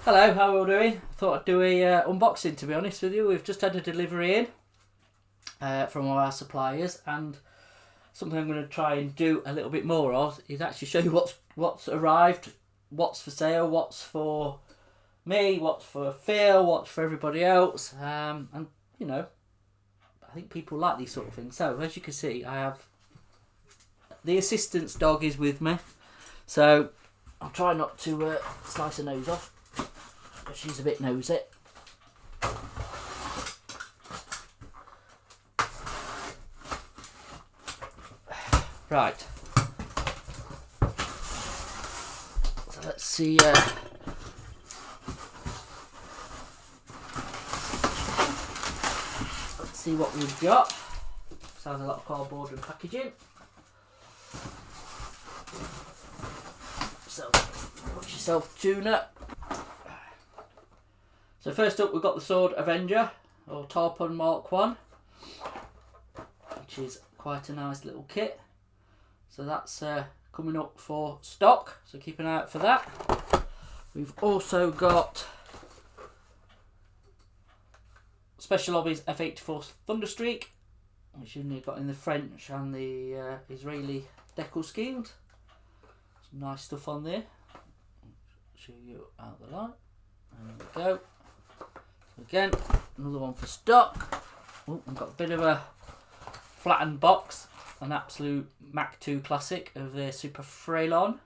Hello, how are we all doing? Thought I'd do a unboxing, to be honest with you. We've just had a delivery in from one of our suppliers, and something I'm going to try and do a little bit more of is actually show you what's arrived, what's for sale, what's for me, what's for Phil, what's for everybody else, and you know, I think people like these sort of things. So as you can see, I have the assistant's dog is with me, so I'll try not to slice her nose off. She's a bit nosy. Right. So let's see. Let's see what we've got. Sounds a lot of cardboard and packaging. So, put yourself tuner. So first up, we've got the Sword Avenger, or Tarpon Mark 1, which is quite a nice little kit. So that's coming up for stock, so keep an eye out for that. We've also got Special Hobbies F84 Thunderstreak, which you've got in the French and the Israeli decal schemes. Some nice stuff on there. Show you out the light. There we go. Again, another one for stock. Oh, I've got a bit of a flattened box, an absolute Mach 2 classic of their Super Frailon.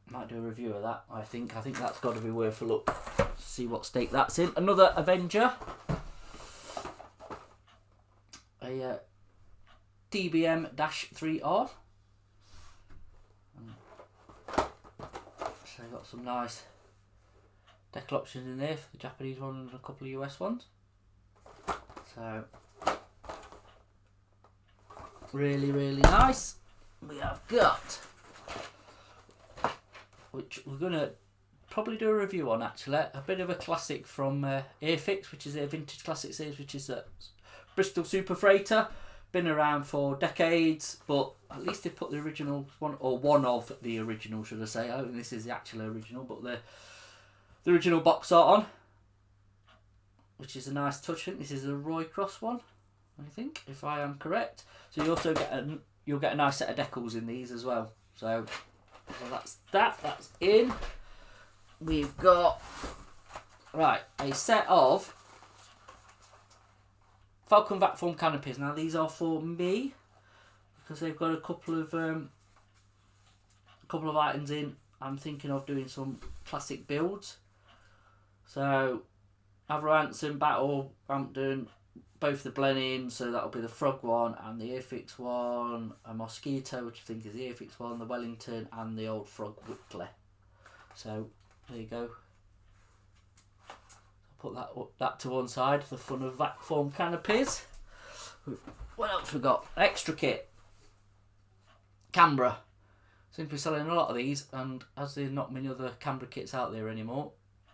Might do a review of that. I think that's got to be worth a look. See what state that's in. Another Avenger, a DBM-3R. So got some nice decal options in there for the Japanese one and a couple of US ones. So really nice. We have got, which we're gonna probably do a review on actually, a bit of a classic from Airfix, which is their vintage classic series, which is a Bristol Super Freighter. Been around for decades, but at least they put the original one, or one of the original, should I say. I don't think this is the actual original, but the original box art on, which is a nice touch. I think this is a Roy Cross one, I think, if I am correct. So you also get you'll get a nice set of decals in these as well. So that's that's in. We've got a set of Falcon vac form canopies. Now these are for me because they've got a couple of items in. I'm thinking of doing some classic builds. So Avroanson Battle, I'm doing both the blend-in, so that'll be the Frog one and the Airfix one, a Mosquito, which I think is the Airfix one, the Wellington and the old Frog Whitley. So there you go. Put that to one side, the fun of vac form canopies. What else we got? Extra kit. Canberra. Simply selling a lot of these, and as there's not many other Canberra kits out there anymore,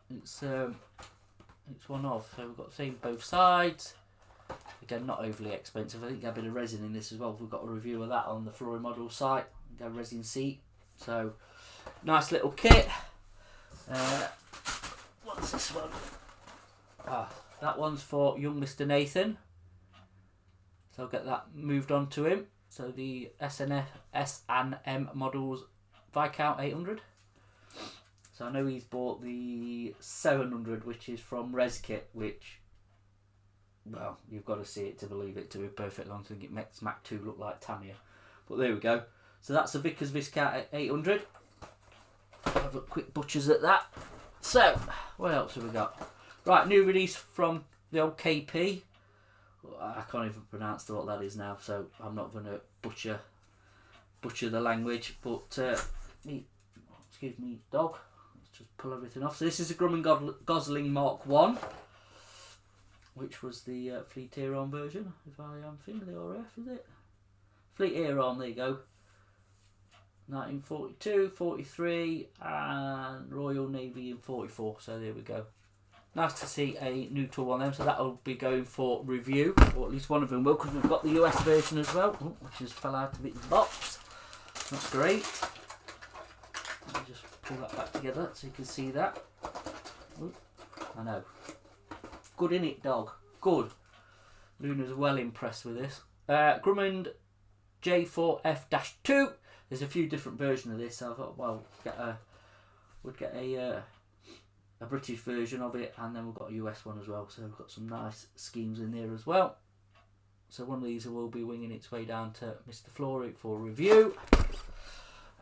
it's one of. So we've got the same both sides. Again, not overly expensive. I think got a bit of resin in this as well. We've got a review of that on the Flory Model site. Got a resin seat. So nice little kit. What's this one? That one's for young Mr. Nathan, so I'll get that moved on to him. So the S&M models Viscount 800. So I know he's bought the 700, which is from ResKit, which, well, you've got to see it to believe it, to be perfectly honest. I think it makes Mach 2 look like Tamiya. But there we go. So that's the Vickers Viscount 800. Have a quick butchers at that. So, what else have we got? Right, new release from the old KP. I can't even pronounce what that is now, so I'm not going to butcher the language. But excuse me, dog. Let's just pull everything off. So this is a Grumman Gosling Mark 1, which was the Fleet Aeron version, if I am familiar, or F, is it? Fleet Aeron, there you go. 1942, 43, and Royal Navy in 44. So there we go. Nice to see a new tool on them, so that'll be going for review, or at least one of them will, because we've got the US version as well, which has fell out of its box. That's great. Let me just pull that back together so you can see that. Ooh, I know. Good in it, dog. Good. Luna's well impressed with this. Grumman J4F-2. There's a few different versions of this. So I thought, well, we'd get a British version of it, and then we've got a US one as well. So we've got some nice schemes in there as well. So one of these will be winging its way down to Mr. Flory for review.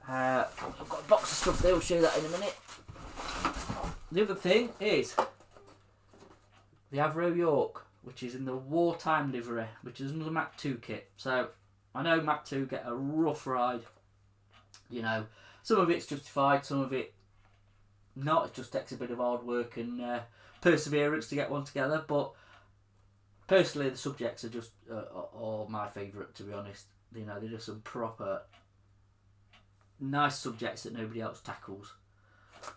I've got a box of stuff there. We'll show you that in a minute. The other thing is the Avro York, which is in the wartime livery, which is another Mach 2 kit. So I know Mach 2 get a rough ride. You know, some of it's justified, some of it not. It just takes a bit of hard work and perseverance to get one together. But personally, the subjects are just are my favourite, to be honest. You know, they're just some proper nice subjects that nobody else tackles.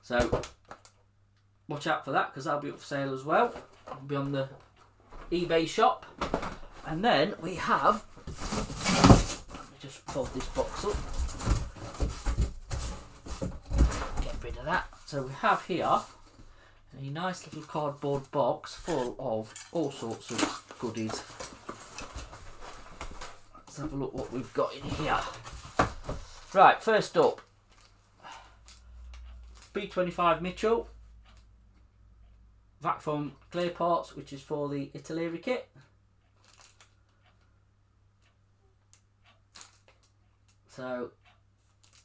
So watch out for that, because that'll be up for sale as well. It'll be on the eBay shop. And then we have, let me just fold this box up, get rid of that. So we have here a nice little cardboard box full of all sorts of goodies. Let's have a look what we've got in here. Right, first up, B25 Mitchell vac foam clear parts, which is for the artillery kit. So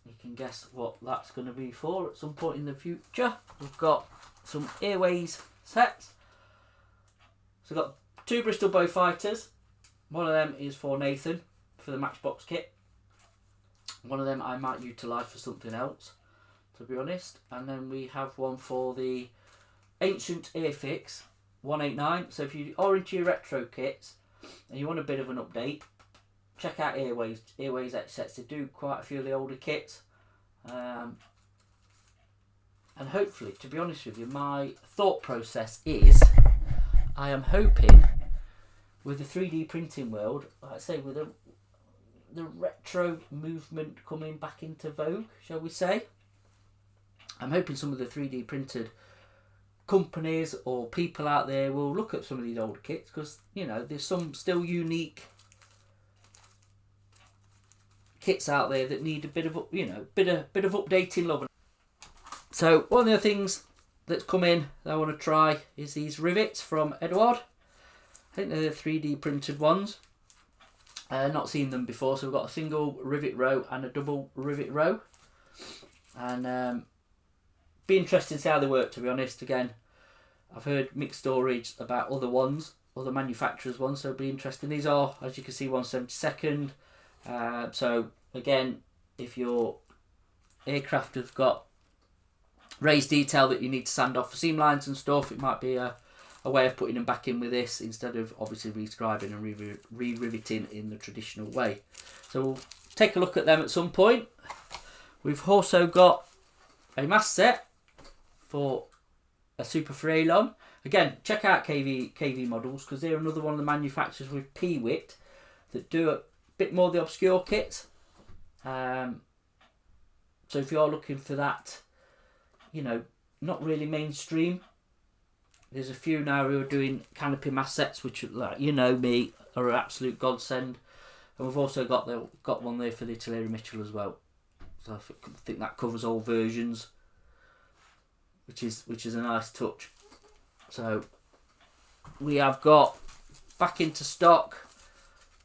you can guess what that's going to be for at some point in the future. We've got some airways sets. So we've got 2 Bristol bow fighters. One of them is for Nathan for the Matchbox kit. One of them I might utilise for something else, to be honest. And then we have one for the Ancient Airfix 189. So if you are into your retro kits and you want a bit of an update, check out Airways X sets. They do quite a few of the older kits. And hopefully, to be honest with you, my thought process is I am hoping with the 3D printing world, like I say, with the retro movement coming back into vogue, shall we say, I'm hoping some of the 3D printed companies or people out there will look at some of these older kits, because, you know, there's some still unique kits out there that need a bit of, you know, bit of updating love. So one of the things that's come in that I want to try is these rivets from Edward. I think they're the 3D printed ones. Not seen them before, so we've got a single rivet row and a double rivet row, and be interested to see how they work, to be honest. Again, I've heard mixed stories about other ones, other manufacturers' ones, so it'll be interesting. These are, as you can see, 1/72. So again, if your aircraft have got raised detail that you need to sand off for seam lines and stuff, it might be a way of putting them back in with this, instead of obviously rescribing and re-riveting in the traditional way. So we'll take a look at them at some point. We've also got a mast set for a Super Frelon. Again, check out KV models, because they're another one of the manufacturers with P-Wit that do a bit more of the obscure kits. So if you're looking for that, you know, not really mainstream, there's a few now who are doing canopy mast sets, which, like, you know me, are an absolute godsend. And we've also got one there for the artillery Mitchell as well. So I think that covers all versions, which is a nice touch. So we have got back into stock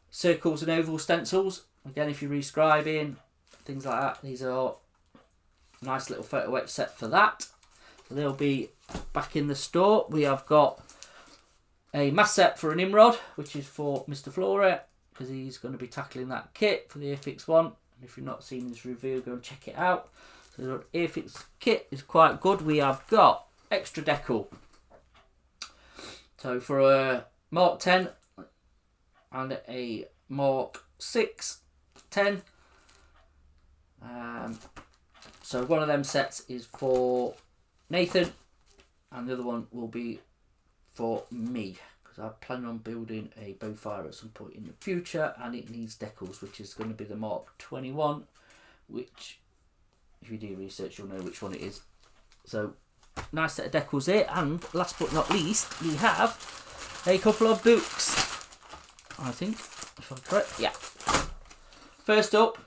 circles and oval stencils. Again, if you're rescribing, things like that, these are a nice little photo etch set for that. So they'll be back in the store. We have got a mast set for an Imrod, which is for Mr. Flora, because he's going to be tackling that kit for the Airfix one. And if you've not seen this review, go and check it out. So the Airfix kit is quite good. We have got extra decal. So for a Mark 10 and a Mark 6 10. So one of them sets is for Nathan, and the other one will be for me, because I plan on building a bowfire at some point in the future, and it needs decals, which is going to be the Mark 21, which if you do research, you'll know which one it is. So, nice set of decals here. And last but not least, we have a couple of books. I think, if I'm correct. Yeah. First up,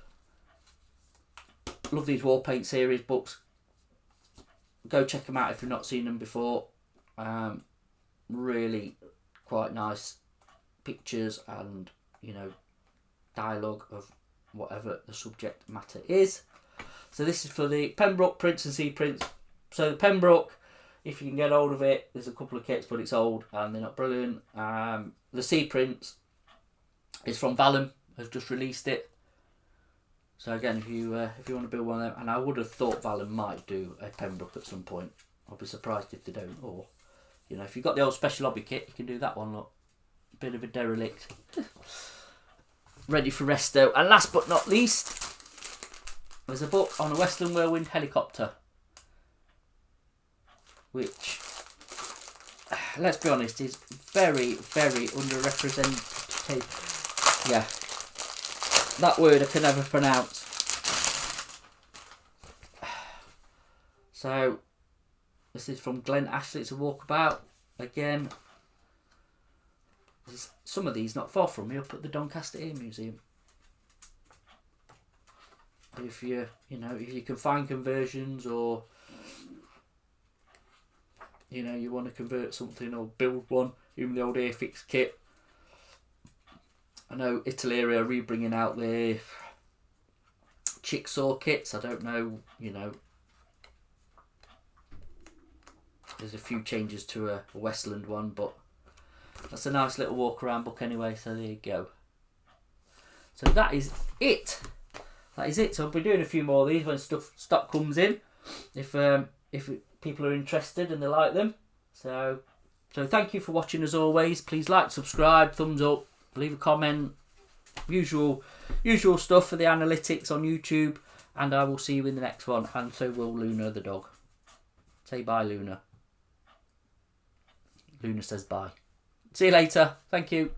love these wall paint series books. Go check them out if you've not seen them before. Really quite nice pictures and, you know, dialogue of whatever the subject matter is. So this is for the Pembroke prints and sea prints. So the Pembroke, if you can get hold of it, there's a couple of kits, but it's old and they're not brilliant. The sea prints is from Vallum, has just released it. So again, if you want to build one of them, and I would have thought Vallum might do a Pembroke at some point. I'll be surprised if they don't. Or, you know, if you've got the old special hobby kit, you can do that one. Look, bit of a derelict, ready for resto. And last but not least, there's a book on a Westland Whirlwind helicopter, which, let's be honest, is very, very underrepresented. Yeah. That word I can never pronounce. So, this is from Glen Ashley. It's a walkabout. Again, there's some of these not far from me up at the Doncaster Air Museum. If you can find conversions, or you know, you want to convert something or build one, even the old Airfix kit. I know Italy are re-bringing out their jigsaw kits. I don't know, you know, there's a few changes to a Westland one, but that's a nice little walk around book anyway, so there you go. So that is it. That is it. So I'll be doing a few more of these when stock comes in, if people are interested and they like them. So thank you for watching as always. Please like, subscribe, thumbs up, leave a comment, usual stuff for the analytics on YouTube, and I will see you in the next one, and so will Luna the dog. Say bye, Luna. Luna says bye. See you later. Thank you.